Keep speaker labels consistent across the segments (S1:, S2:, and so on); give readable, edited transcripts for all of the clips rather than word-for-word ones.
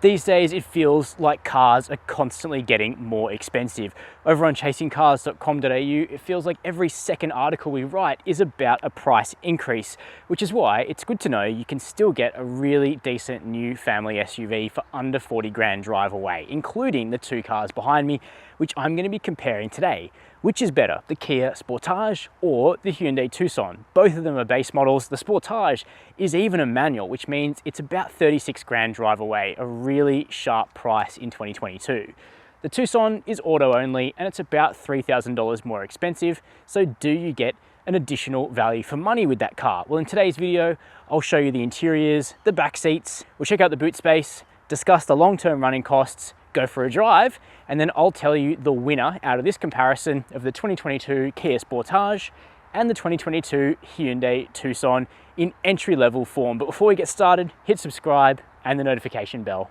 S1: These days, it feels like cars are constantly getting more expensive. Over on chasingcars.com.au, it feels like every second article we write is about a price increase, which is why it's good to know you can still get a really decent new family SUV for under 40 grand drive away, including the two cars behind me, which I'm going to be comparing today. Which is better, the Kia Sportage or the Hyundai Tucson? Both of them are base models. The Sportage is even a manual, which means it's about 36 grand drive away, a really sharp price in 2022. The Tucson is auto only and it's about $3,000 more expensive. So do you get an additional value for money with that car? Well, in today's video, I'll show you the interiors, the back seats, we'll check out the boot space, discuss the long-term running costs, go for a drive, and then I'll tell you the winner out of this comparison of the 2022 Kia Sportage and the 2022 Hyundai Tucson in entry-level form. But before we get started, hit subscribe and the notification bell.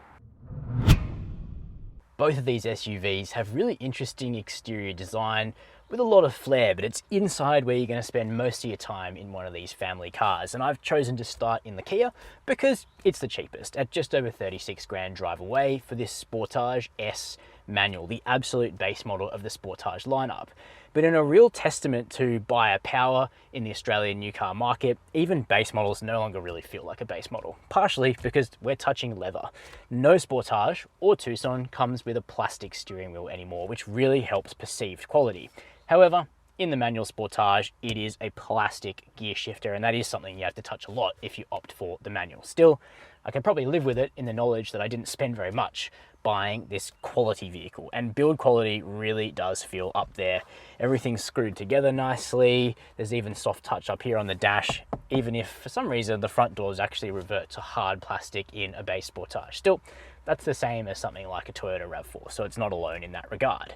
S1: Both of these SUVs have really interesting exterior design with a lot of flair, but it's inside where you're going to spend most of your time in one of these family cars. And I've chosen to start in the Kia because it's the cheapest at just over 36 grand drive away for this Sportage S manual, the absolute base model of the Sportage lineup. But in a real testament to buyer power in the Australian new car market, even base models no longer really feel like a base model, partially because we're touching leather. No Sportage or Tucson comes with a plastic steering wheel anymore, which really helps perceived quality. However, in the manual Sportage, it is a plastic gear shifter, and that is something you have to touch a lot if you opt for the manual. Still, I can probably live with it in the knowledge that I didn't spend very much buying this quality vehicle, and build quality really does feel up there. Everything's screwed together nicely. There's even soft touch up here on the dash, even if for some reason the front doors actually revert to hard plastic in a base Sportage. Still, that's the same as something like a Toyota RAV4, so it's not alone in that regard.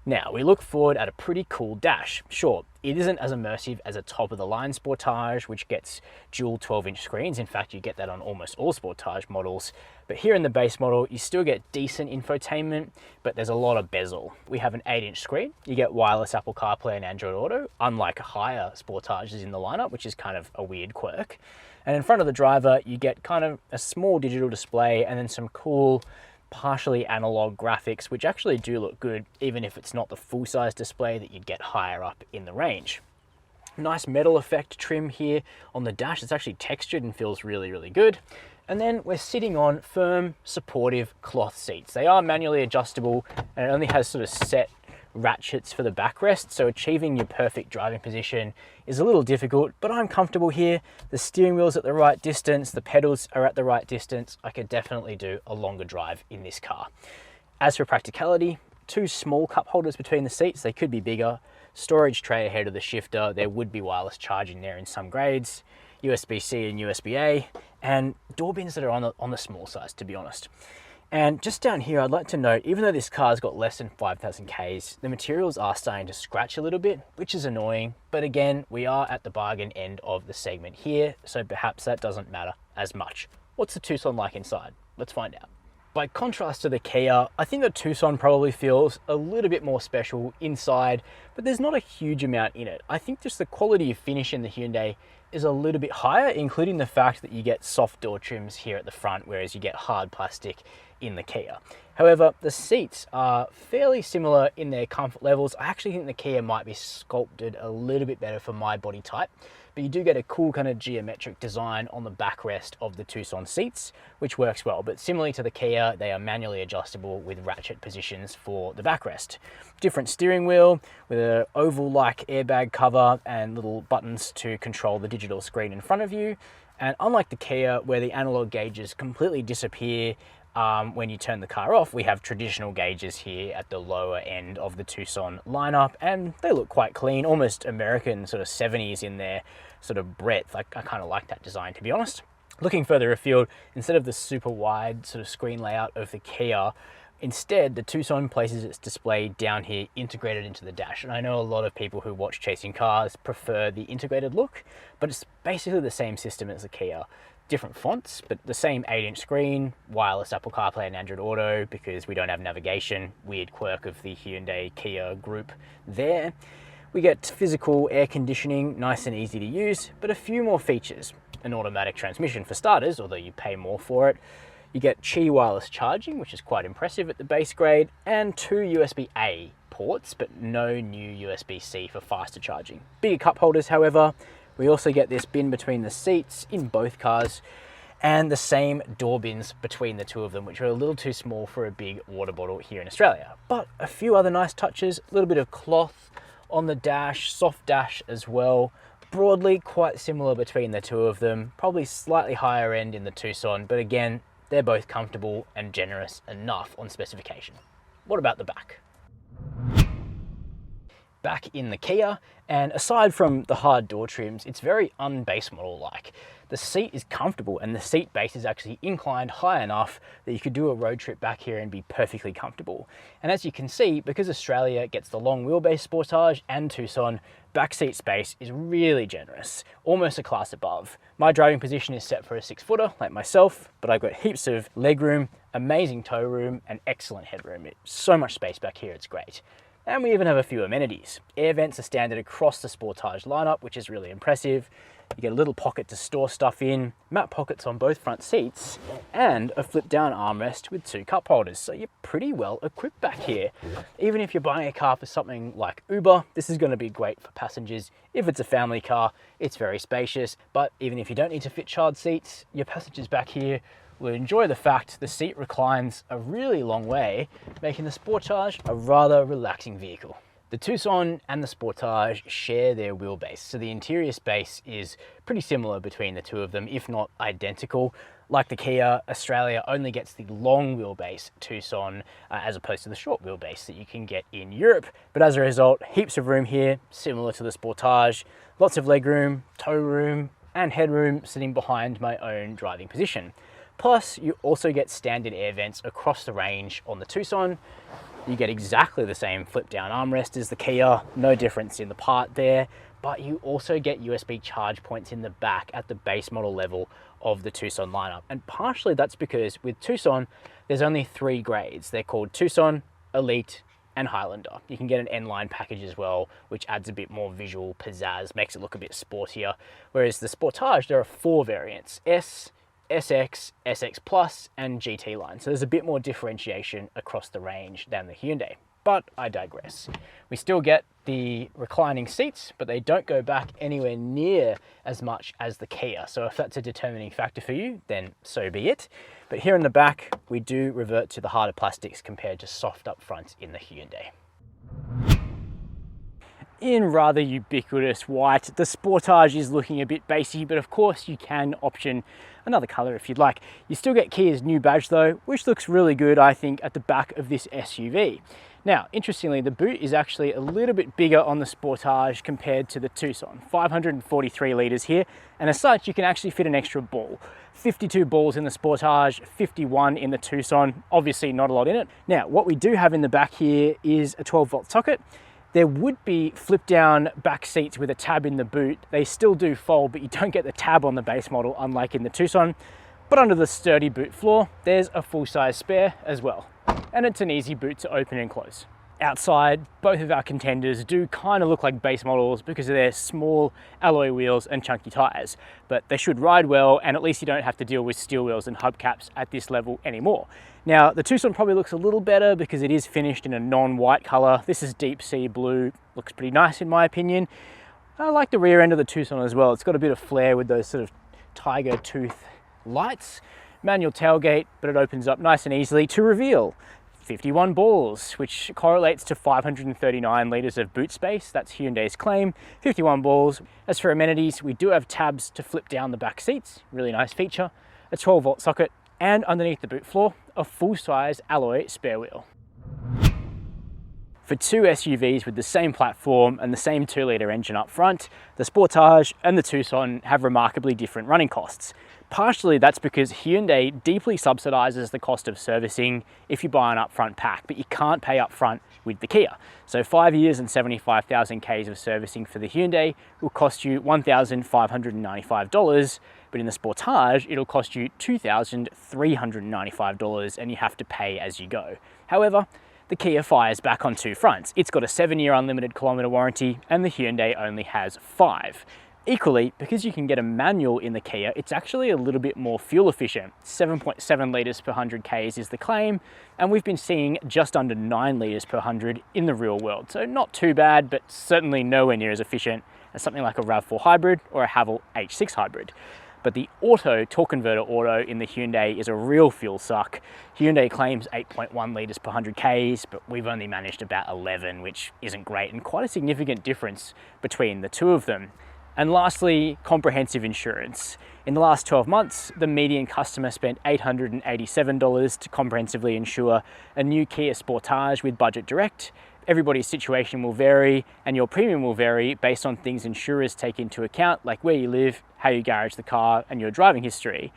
S1: Now, we look forward at a pretty cool dash. Sure, it isn't as immersive as a top-of-the-line Sportage, which gets dual 12-inch screens. In fact, you get that on almost all Sportage models. But here in the base model, you still get decent infotainment, but there's a lot of bezel. We have an 8-inch screen. You get wireless Apple CarPlay and Android Auto, unlike higher Sportages in the lineup, which is kind of a weird quirk. And in front of the driver, you get kind of a small digital display and then some cool partially analog graphics, which actually do look good, even if it's not the full-size display that you'd get higher up in the range. Nice metal effect trim here on the dash. It's actually textured and feels really, really good. And then we're sitting on firm, supportive cloth seats. They are manually adjustable, and it only has sort of set ratchets for the backrest, so achieving your perfect driving position is a little difficult, but I'm comfortable here. The steering wheel's at the right distance, the pedals are at the right distance. I could definitely do a longer drive in this car. As for practicality, two small cup holders between the seats. They could be bigger. Storage tray ahead of the shifter. There would be wireless charging there in some grades. USB-C and USB-A, and door bins that are on the small size, to be honest. And just down here, I'd like to note, even though this car's got less than 5,000 Ks, the materials are starting to scratch a little bit, which is annoying. But again, we are at the bargain end of the segment here, so perhaps that doesn't matter as much. What's the Tucson like inside? Let's find out. By contrast to the Kia, I think the Tucson probably feels a little bit more special inside, but there's not a huge amount in it. I think just the quality of finish in the Hyundai is a little bit higher, including the fact that you get soft door trims here at the front, whereas you get hard plastic in the Kia. However, the seats are fairly similar in their comfort levels. I actually think the Kia might be sculpted a little bit better for my body type, but you do get a cool kind of geometric design on the backrest of the Tucson seats, which works well. But similarly to the Kia, they are manually adjustable with ratchet positions for the backrest. Different steering wheel with an oval-like airbag cover and little buttons to control the digital screen in front of you. And unlike the Kia, where the analog gauges completely disappear when you turn the car off, we have traditional gauges here at the lower end of the Tucson lineup, and they look quite clean, almost American sort of 70s in their sort of breadth. I kind of like that design, to be honest. Looking further afield, instead of the super wide sort of screen layout of the Kia, instead the Tucson places its display down here integrated into the dash. And I know a lot of people who watch Chasing Cars prefer the integrated look, but it's basically the same system as the Kia. Different fonts, but the same 8-inch screen, wireless Apple CarPlay and Android Auto because we don't have navigation, weird quirk of the Hyundai Kia group there. We get physical air conditioning, nice and easy to use, but a few more features. An automatic transmission for starters, although you pay more for it. You get Qi wireless charging, which is quite impressive at the base grade, and 2 USB-A ports, but no new USB-C for faster charging. Bigger cup holders, however. We also get this bin between the seats in both cars, and the same door bins between the two of them, which are a little too small for a big water bottle here in Australia. But a few other nice touches, a little bit of cloth on the dash, soft dash as well. Broadly quite similar between the two of them, probably slightly higher end in the Tucson, but again, they're both comfortable and generous enough on specification. What about the back? Back in the Kia, and aside from the hard door trims, it's very un-base model like. The seat is comfortable and the seat base is actually inclined high enough that you could do a road trip back here and be perfectly comfortable. And as you can see, because Australia gets the long wheelbase Sportage and Tucson, back seat space is really generous, almost a class above. My driving position is set for a 6-footer like myself, but I've got heaps of legroom, amazing tow room, and excellent headroom. It's so much space back here, it's great. And we even have a few amenities. Air vents are standard across the Sportage lineup, which is really impressive. You get a little pocket to store stuff in, map pockets on both front seats, and a flip down armrest with 2 cup holders. So you're pretty well equipped back here. Even if you're buying a car for something like Uber, this is going to be great for passengers. If it's a family car, it's very spacious. But even if you don't need to fit child seats, your passengers back here will enjoy the fact the seat reclines a really long way, making the Sportage a rather relaxing vehicle. The Tucson and the Sportage share their wheelbase, so the interior space is pretty similar between the two of them, if not identical. Like the Kia, Australia only gets the long wheelbase Tucson as opposed to the short wheelbase that you can get in Europe. But as a result, heaps of room here, similar to the Sportage, lots of legroom, tow room, and headroom sitting behind my own driving position. Plus, you also get standard air vents across the range on the Tucson. You get exactly the same flip down armrest as the Kia, no difference in the part there, but you also get USB charge points in the back at the base model level of the Tucson lineup. And partially that's because with Tucson, there's only 3 grades. They're called Tucson, Elite, and Highlander. You can get an N-line package as well, which adds a bit more visual pizzazz, makes it look a bit sportier. Whereas the Sportage, there are 4 variants: S, SX, SX Plus, and GT line. So there's a bit more differentiation across the range than the Hyundai. But I digress. We still get the reclining seats, but they don't go back anywhere near as much as the Kia. So if that's a determining factor for you, then so be it. But here in the back, we do revert to the harder plastics compared to soft up front in the Hyundai. In rather ubiquitous white, the Sportage is looking a bit basey, but of course you can option another color if you'd like. You still get Kia's new badge though, which looks really good, I think, at the back of this SUV. Now, interestingly, the boot is actually a little bit bigger on the Sportage compared to the Tucson. 543 litres here, and as such, you can actually fit an extra ball. 52 balls in the Sportage, 51 in the Tucson, obviously not a lot in it. Now, what we do have in the back here is a 12-volt socket. There would be flip down back seats with a tab in the boot. They still do fold, but you don't get the tab on the base model, unlike in the Tucson. But under the sturdy boot floor, there's a full-size spare as well. And it's an easy boot to open and close. Outside, both of our contenders do kind of look like base models because of their small alloy wheels and chunky tires, but they should ride well, and at least you don't have to deal with steel wheels and hubcaps at this level anymore. Now, the Tucson probably looks a little better because it is finished in a non-white color. This is deep sea blue, looks pretty nice in my opinion. I like the rear end of the Tucson as well. It's got a bit of flair with those sort of tiger tooth lights. Manual tailgate, but it opens up nice and easily to reveal 51 balls, which correlates to 539 litres of boot space. That's Hyundai's claim, 51 balls. As for amenities, we do have tabs to flip down the back seats, really nice feature, a 12-volt socket, and underneath the boot floor, a full-size alloy spare wheel. For 2 SUVs with the same platform and the same 2-litre engine up front, the Sportage and the Tucson have remarkably different running costs. Partially that's because Hyundai deeply subsidises the cost of servicing if you buy an upfront pack, but you can't pay upfront with the Kia. So 5 years and 75,000 Ks of servicing for the Hyundai will cost you $1,595, but in the Sportage it'll cost you $2,395 and you have to pay as you go. However, the Kia fires back on 2 fronts. It's got a 7-year unlimited kilometre warranty and the Hyundai only has 5. Equally, because you can get a manual in the Kia, it's actually a little bit more fuel efficient. 7.7 litres per 100 Ks is the claim, and we've been seeing just under 9 litres per 100 in the real world. So not too bad, but certainly nowhere near as efficient as something like a RAV4 hybrid or a Haval H6 hybrid. But the torque converter auto in the Hyundai is a real fuel suck. Hyundai claims 8.1 litres per 100 Ks, but we've only managed about 11, which isn't great, and quite a significant difference between the two of them. And lastly, comprehensive insurance. In the last 12 months, the median customer spent $887 to comprehensively insure a new Kia Sportage with Budget Direct. Everybody's situation will vary and your premium will vary based on things insurers take into account, like where you live, how you garage the car, and your driving history.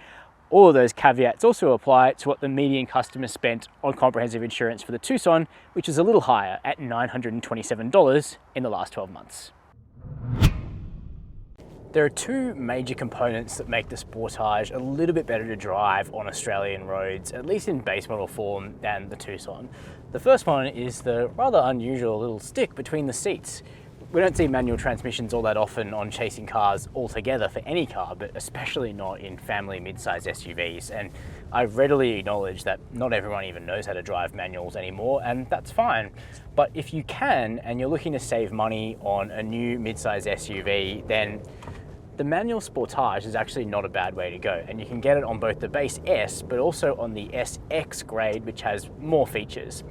S1: All of those caveats also apply to what the median customer spent on comprehensive insurance for the Tucson, which is a little higher at $927 in the last 12 months. There are two major components that make the Sportage a little bit better to drive on Australian roads, at least in base model form, than the Tucson. The first one is the rather unusual little stick between the seats. We don't see manual transmissions all that often on chasing cars altogether for any car, but especially not in family mid-size SUVs. And I readily acknowledge that not everyone even knows how to drive manuals anymore, and that's fine. But if you can, and you're looking to save money on a new mid-size SUV, then the manual Sportage is actually not a bad way to go, and you can get it on both the base S, but also on the SX grade, which has more features.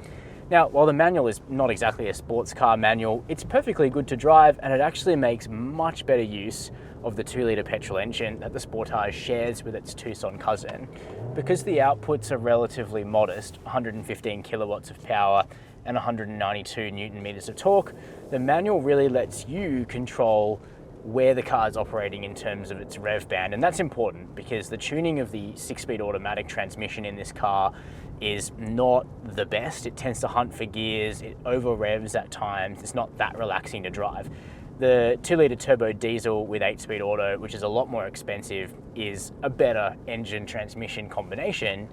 S1: Now, while the manual is not exactly a sports car manual, it's perfectly good to drive, and it actually makes much better use of the 2-litre petrol engine that the Sportage shares with its Tucson cousin. Because the outputs are relatively modest, 115 kilowatts of power and 192 newton meters of torque, the manual really lets you control where the car is operating in terms of its rev band. And that's important because the tuning of the 6-speed automatic transmission in this car is not the best. It tends to hunt for gears, it over revs at times, it's not that relaxing to drive. The 2-litre turbo diesel with 8-speed auto, which is a lot more expensive, is a better engine transmission combination,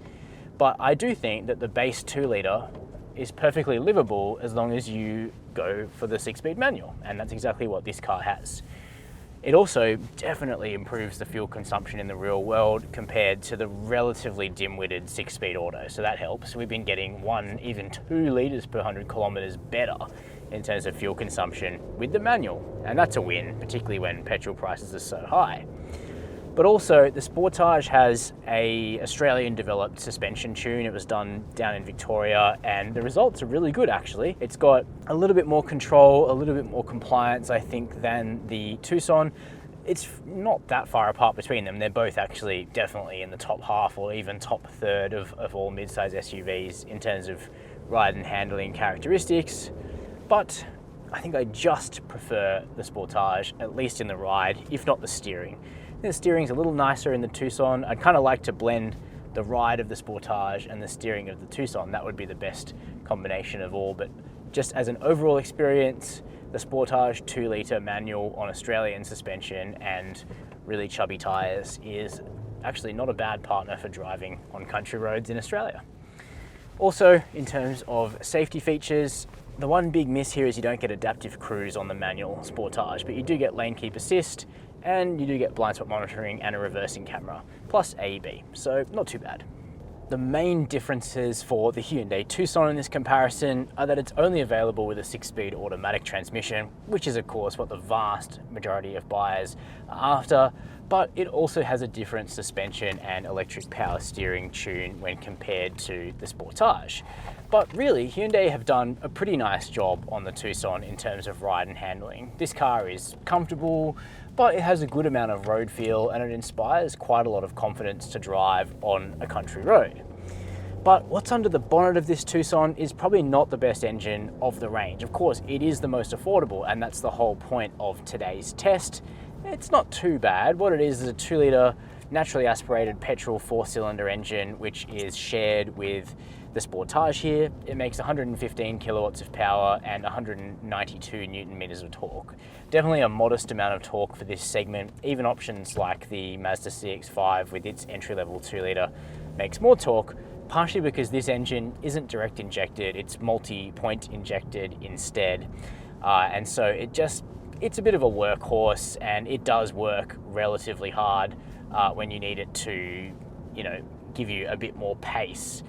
S1: but I do think that the base 2-litre is perfectly livable as long as you go for the 6-speed manual, and that's exactly what this car has. It also definitely improves the fuel consumption in the real world compared to the relatively dim-witted 6-speed auto, so that helps. We've been getting 1, even 2 litres per 100 kilometres better in terms of fuel consumption with the manual, and that's a win, particularly when petrol prices are so high. But also, the Sportage has a Australian-developed suspension tune. It was done down in Victoria, and the results are really good, actually. It's got a little bit more control, a little bit more compliance, I think, than the Tucson. It's not that far apart between them. They're both actually definitely in the top half or even top third of all mid-size SUVs in terms of ride and handling characteristics. But I think I just prefer the Sportage, at least in the ride, if not the steering. The steering's a little nicer in the Tucson. I'd kind of like to blend the ride of the Sportage and the steering of the Tucson. That would be the best combination of all, but just as an overall experience, the Sportage 2-litre manual on Australian suspension and really chubby tyres is actually not a bad partner for driving on country roads in Australia. Also, in terms of safety features, the one big miss here is you don't get adaptive cruise on the manual Sportage, but you do get lane keep assist, and you do get blind spot monitoring and a reversing camera, plus AEB, so not too bad. The main differences for the Hyundai Tucson in this comparison are that it's only available with a 6-speed automatic transmission, which is of course what the vast majority of buyers are after, but it also has a different suspension and electric power steering tune when compared to the Sportage. But really, Hyundai have done a pretty nice job on the Tucson in terms of ride and handling. This car is comfortable, but it has a good amount of road feel and it inspires quite a lot of confidence to drive on a country road. But what's under the bonnet of this Tucson is probably not the best engine of the range. Of course, it is the most affordable, and that's the whole point of today's test. It's not too bad. What it is a 2-litre naturally aspirated petrol 4-cylinder engine, which is shared with the Sportage here. It makes 115 kilowatts of power and 192 newton meters of torque. Definitely a modest amount of torque for this segment. Even options like the Mazda CX-5 with its entry-level 2-litre makes more torque, partially because this engine isn't direct injected, it's multi-point injected instead. And so it just it's a bit of a workhorse, and it does work relatively hard when you need it to, you know, give you a bit more pace.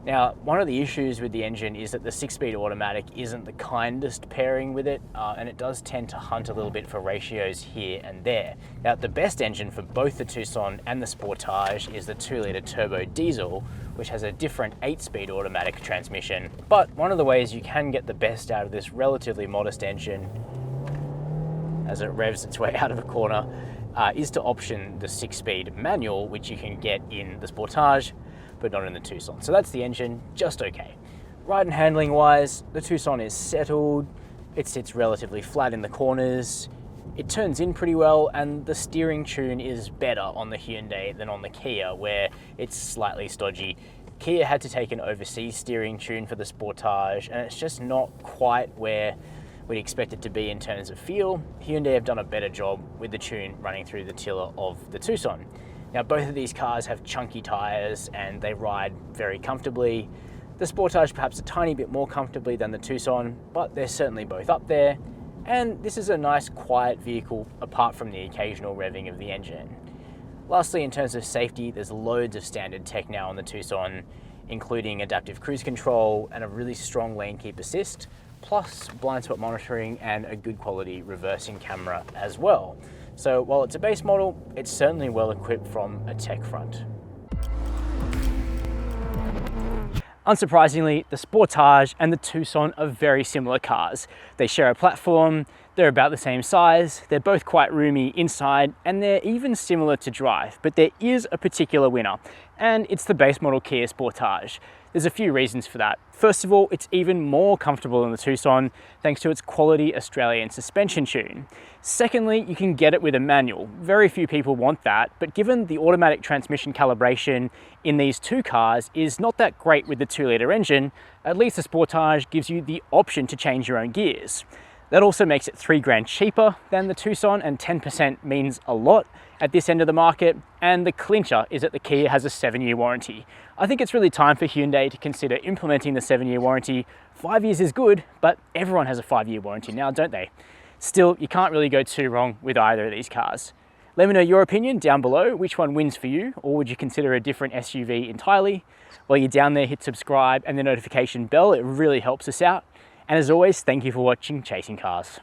S1: Now, one of the issues with the engine is that the 6-speed automatic isn't the kindest pairing with it, and it does tend to hunt a little bit for ratios here and there. Now, the best engine for both the Tucson and the Sportage is the 2-litre turbo diesel, which has a different 8-speed automatic transmission. But one of the ways you can get the best out of this relatively modest engine as it revs its way out of a corner is to option the 6-speed manual, which you can get in the Sportage, but not in the Tucson. So that's the engine, just okay. Ride and handling wise, the Tucson is settled, it sits relatively flat in the corners, it turns in pretty well, and the steering tune is better on the Hyundai than on the Kia, where it's slightly stodgy. Kia had to take an overseas steering tune for the Sportage, and it's just not quite where we'd expect it to be in terms of feel. Hyundai have done a better job with the tune running through the tiller of the Tucson. Now, both of these cars have chunky tyres and they ride very comfortably. The Sportage perhaps a tiny bit more comfortably than the Tucson, but they're certainly both up there. And this is a nice quiet vehicle apart from the occasional revving of the engine. Lastly, in terms of safety, there's loads of standard tech now on the Tucson, including adaptive cruise control and a really strong lane keep assist, plus blind spot monitoring and a good quality reversing camera as well. So while it's a base model, it's certainly well equipped from a tech front. Unsurprisingly, the Sportage and the Tucson are very similar cars. They share a platform, they're about the same size, they're both quite roomy inside, and they're even similar to drive, but there is a particular winner, and it's the base model Kia Sportage. There's a few reasons for that. First of all, it's even more comfortable than the Tucson thanks to its quality Australian suspension tune. Secondly, you can get it with a manual. Very few people want that, but given the automatic transmission calibration in these two cars is not that great with the 2-litre engine, at least the Sportage gives you the option to change your own gears. That also makes it $3,000 cheaper than the Tucson, and 10% means a lot at this end of the market. And the clincher is that the Kia has a 7-year warranty. I think it's really time for Hyundai to consider implementing the 7-year warranty. 5 years is good, but everyone has a 5-year warranty now, don't they? Still, you can't really go too wrong with either of these cars. Let me know your opinion down below. Which one wins for you, or would you consider a different SUV entirely? While you're down there, hit subscribe and the notification bell. It really helps us out. And as always, thank you for watching Chasing Cars.